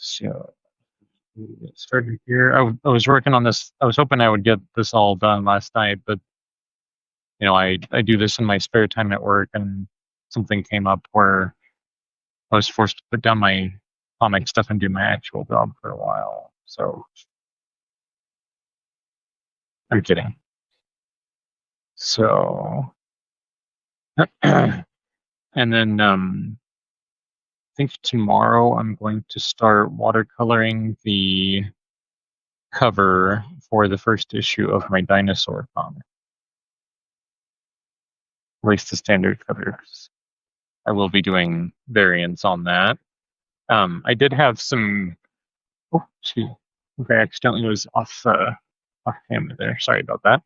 So it started here. I was working on this. I was hoping I would get this all done last night, but I do this in my spare time at work, and something came up where I was forced to put down my comic stuff and do my actual job for a while. So I'm kidding. So and then I think tomorrow I'm going to start watercoloring the cover for the first issue of my dinosaur comic. At least the standard covers. I will be doing variants on that. I did have some. Oh, gee. Okay, I accidentally was off camera there. Sorry about that.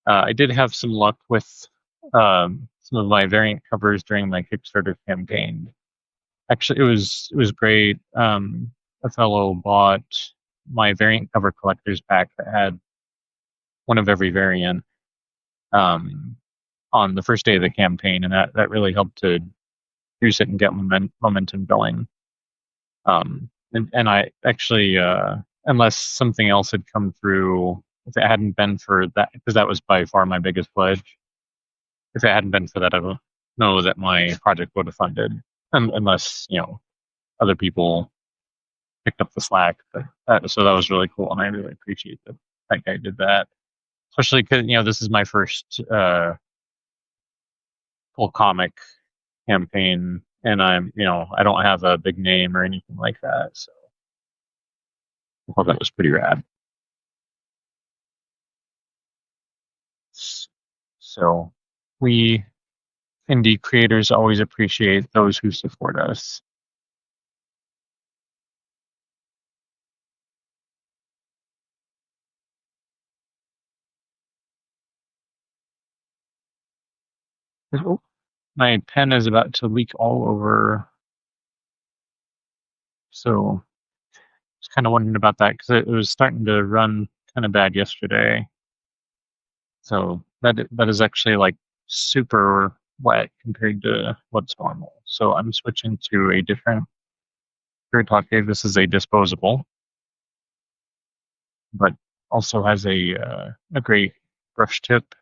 I did have some luck with some of my variant covers during my Kickstarter campaign. Actually, it was great. A fellow bought my variant cover collector's pack that had one of every variant um, on the first day of the campaign, and that really helped to use it and get momentum going. And I actually, unless something else had come through, if it hadn't been for that, because that was by far my biggest pledge. If it hadn't been for that, I don't know that my project would have funded, unless other people picked up the slack. But so that was really cool, and I really appreciate that guy did that. Especially because this is my first full comic campaign, and I don't have a big name or anything like that, so I thought that was pretty rad. So we indie creators always appreciate those who support us. Oh, my pen is about to leak all over, so I was kind of wondering about that because it was starting to run kind of bad yesterday. So that is actually like super wet compared to what's normal. So I'm switching to a different Kuretake. This is a disposable, but also has a great brush tip.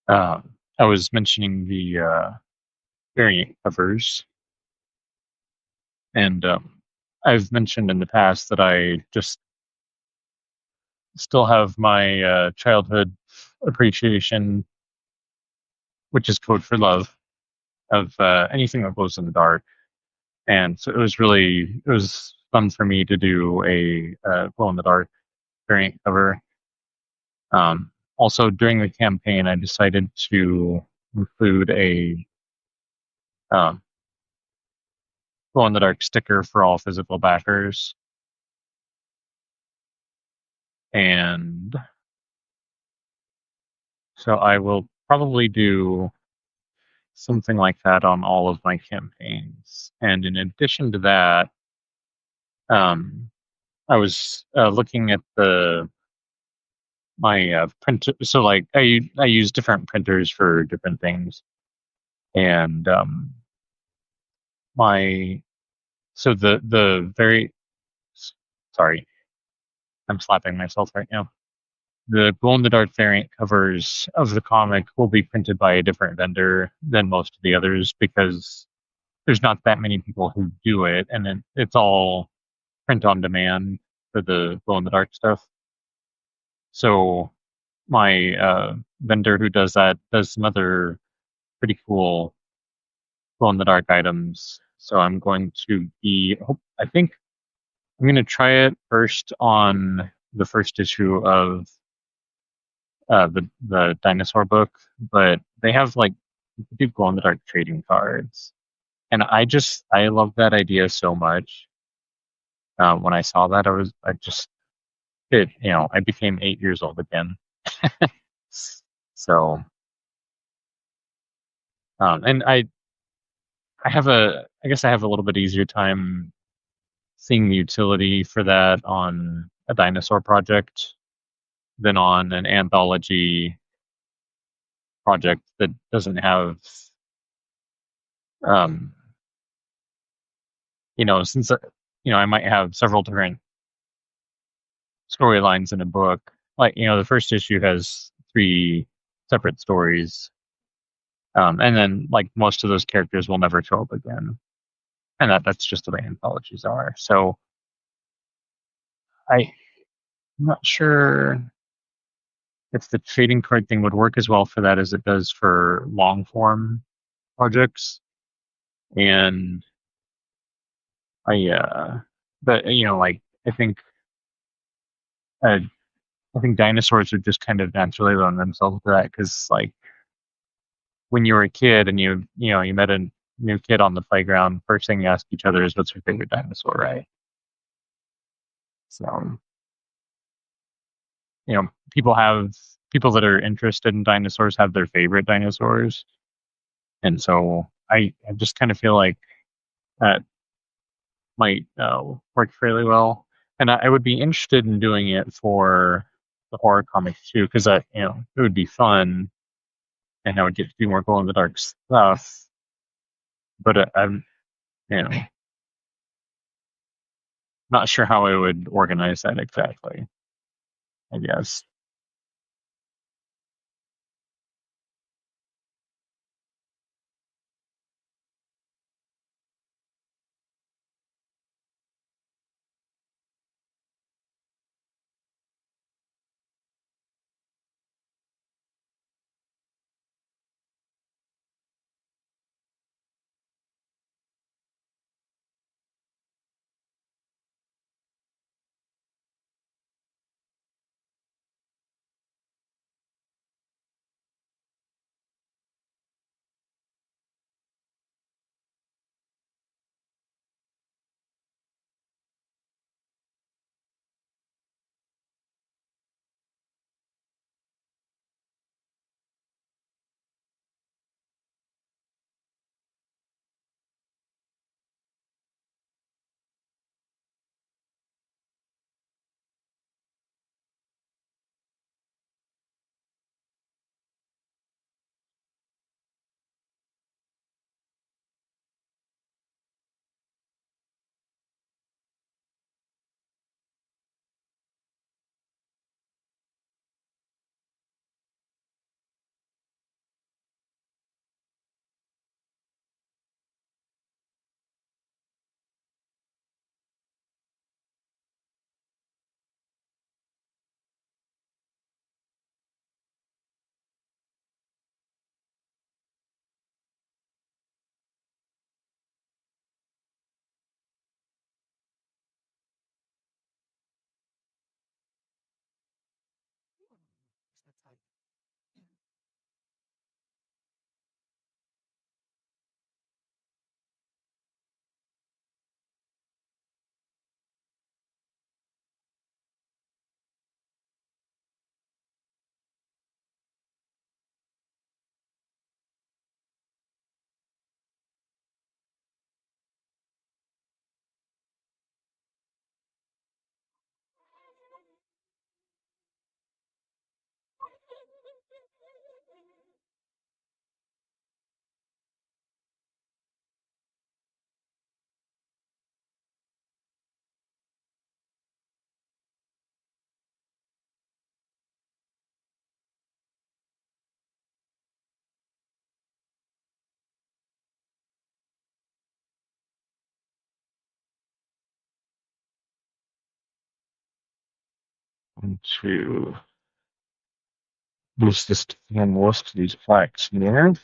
I was mentioning the variant covers, and I've mentioned in the past that I just still have my childhood appreciation, which is code for love, of anything that glows in the dark. And so it was fun for me to do a glow in the dark variant cover. Also, during the campaign, I decided to include a um, glow in the dark sticker for all physical backers. And so I will probably do something like that on all of my campaigns. And in addition to that, um, I was looking at the my printer. So like I use different printers for different things, and my so the very sorry, I'm slapping myself right now. The glow in the dark variant covers of the comic will be printed by a different vendor than most of the others because there's not that many people who do it, and then it's all print on demand for the glow in the dark stuff. So my vendor who does that does some other pretty cool glow in the dark items. So I'm going to be, I think I'm going to try it first on the first issue of the dinosaur book, but they have like do glow in the dark trading cards, and I love that idea so much. When I saw that, I just it I became 8 years old again. So and I guess I have a little bit easier time seeing the utility for that on a dinosaur project than on an anthology project that doesn't have um since I might have several different storylines in a book. Like, the first issue has three separate stories. And then like most of those characters will never show up again. And that's just the way anthologies are. So I'm not sure if the trading card thing would work as well for that as it does for long form projects. And I but like uh I think dinosaurs are just kind of naturally lend themselves to that because like when you were a kid and you met a new kid on the playground, first thing you ask each other is what's your favorite dinosaur, right? So people that are interested in dinosaurs have their favorite dinosaurs, and so I just kind of feel like that might work fairly well. And I would be interested in doing it for the horror comics too, because it would be fun, and I would get to do more glow in the dark stuff. But I'm you know not sure how I would organize that exactly. I guess. to use this to scan most of these flags here. I'm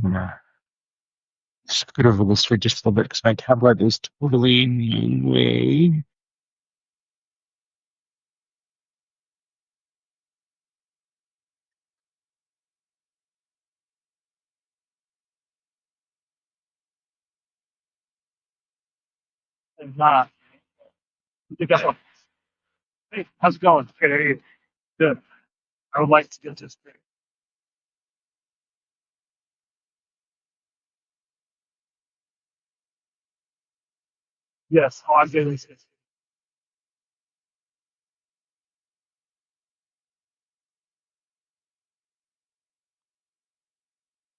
gonna scoot over this way just a little bit because my tablet is totally in the way. And you got, hey, how's it going? Good, how are you? Good. I would like to get this thing. Yes, oh, I'm getting this.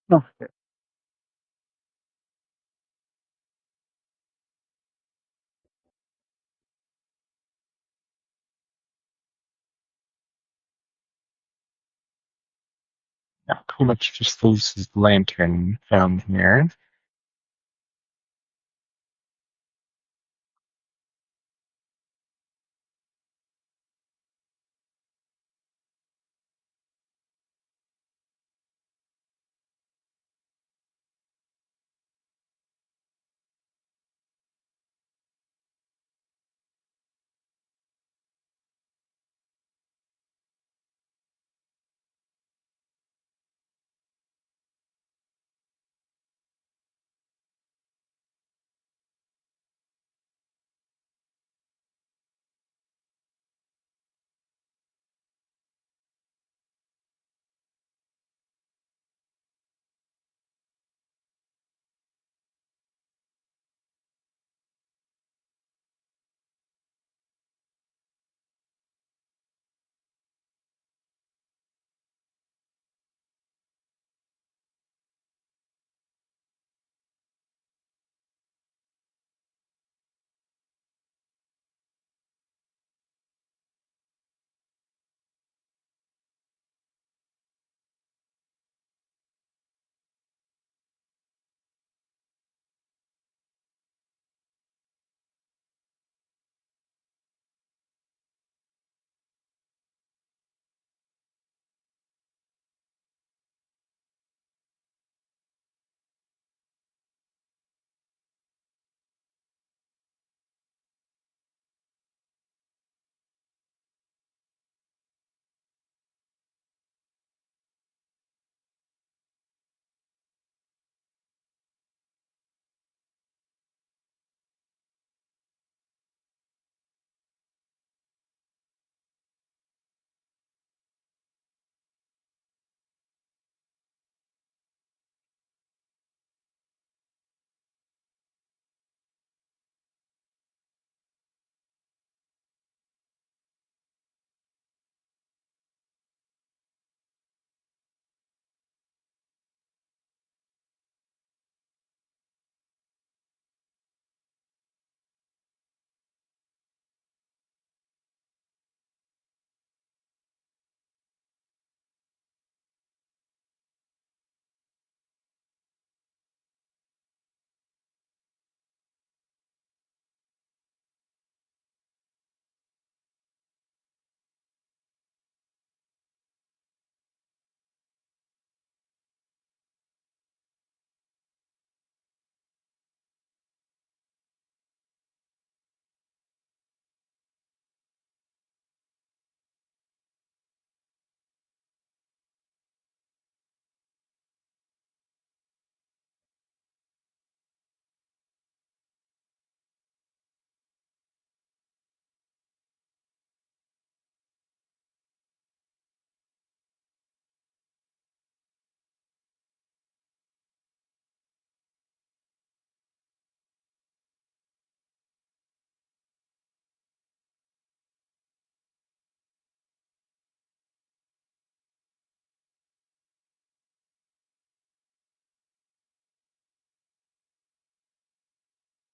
No, Yeah, pretty much just leaves his lantern down here.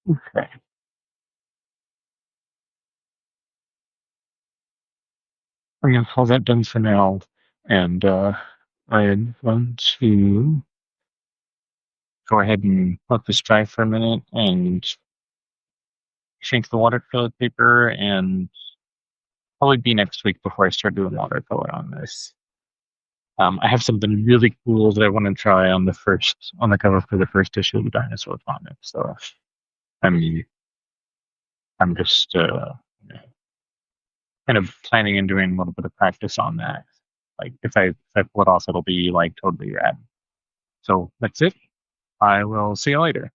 Okay. I'm gonna call that done for now. And I want to go ahead and let this dry for a minute and shrink the watercolor paper, and probably be next week before I start doing watercolor on this. I have something really cool that I want to try on the cover for the first issue of the Dinosaur comic. So I'm I'm just kind of planning and doing a little bit of practice on that. Like if I pull it off, it'll be like totally rad. So that's it. I will see you later.